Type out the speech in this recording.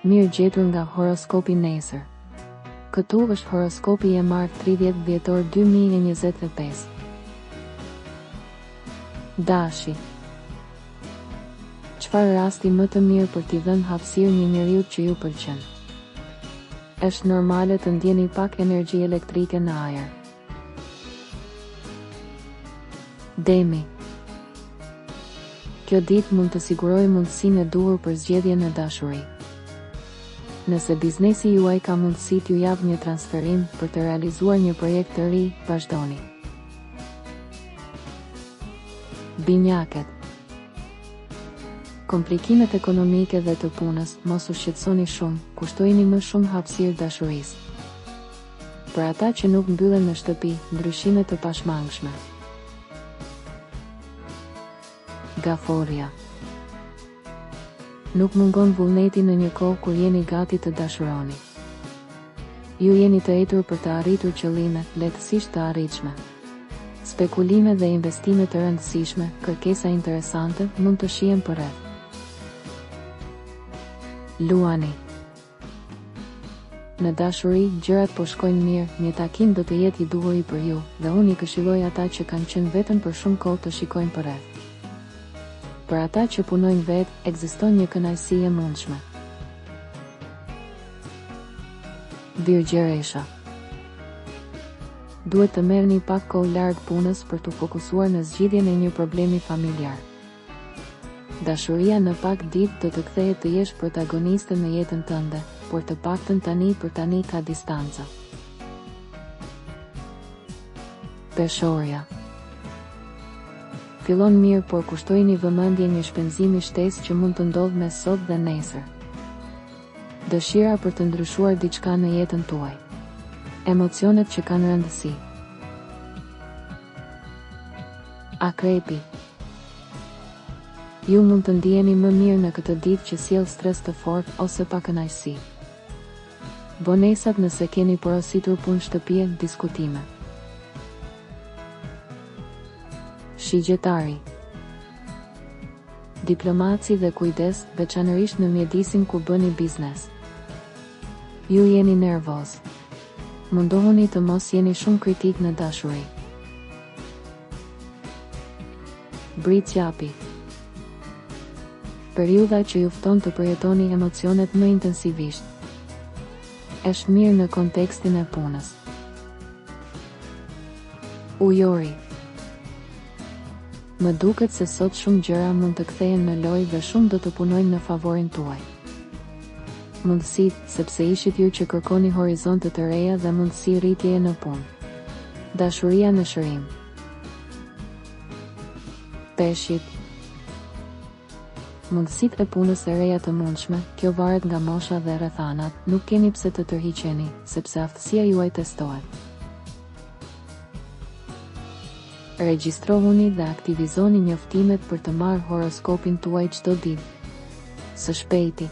Mirë gjetur nga horoskopi nesër. Këtu është horoskopi i martë 30 dhjetor 2025. Dashi. Çfarë rasti më të mirë për t'i dhënë hapësirë një njeriu që ju pëlqen? Është normale të ndjeni pak energji elektrike në ajër. Demi. Kjo ditë mund të sigurojë mundësinë e duhur për zgjedhjen e dashurisë. Nëse biznesi juaj ka mundësi t'ju japë një transferim për të realizuar një projekt të ri, vazhdoni. Binjakët. Komplikimet ekonomike dhe të punës, mos u shqetësoni shumë, kushtojini më shumë hapësirë dashurisë. Për ata që nuk mbyllen në shtëpi, ndryshime të pashmangshme. Gaforia. Nuk mungon vullneti në një kohë kur jeni gati të dashuroni. Ju jeni të etur për të arritur qëllime, lehtësisht të arritshme. Spekulime dhe investime të rëndësishme, kërkesa interesante mund të shihen përreth. Luani. Në dashuri, gjërat po shkojnë mirë, një takim do të jetë i duhur për ju, dhe unë i këshilloj ata që kanë qenë vetëm për shumë kohë të shikojnë përreth. Për ata që punojnë vetë, ekziston një kënaqësi e mundshme. Virgjëresha. Duhet të merrni pak kohë larg punës për të fokusuar në zgjidhjen e një problemi familjar. Dashuria në pak ditë do të kthehet të jesh protagoniste në jetën tënde, por të paktën tani për tani ka distanca. Peshorja. Fillon mirë, por kushtojini vëmendje një shpenzimi shtesë që mund të ndodhë mes sot dhe nesër. Dëshira për të ndryshuar diçka në jetën tuaj. Emocionet që kanë rëndësi. Akrepi. Ju mund të ndiheni më mirë në këtë ditë që sjell stres të fortë ose pa kënaqësi. Vonesat nëse keni porositur punë shtëpie, diskutime. Shigjetari. Diplomaci dhe kujdes, veçanërisht në mjedisin ku bëni biznes. Ju jeni nervoz. Mundohuni të mos jeni shumë kritik në dashuri. Britsjapi. Periudha që ju fton të përjetoni emocionet më intensivisht. Është mirë në kontekstin e punës. Ujori. Më duket se sot shumë gjëra mund të kthehen në lojë dhe shumë do të punojnë në favorin tuaj. Mundësit, sepse ishit ju që kërkoni horizonte të reja dhe mundësi rritjeje në punë. Dashuria në shërim. Peshqit. Mundësit e punës e reja të mundshme, kjo varet nga mosha dhe rrethanat, nuk keni pse të tërhiqeni, sepse aftësia juaj testohet. Regjistrohuni dhe aktivizoni njoftimet për të marrë horoskopin tuaj çdo ditë. Së shpejti.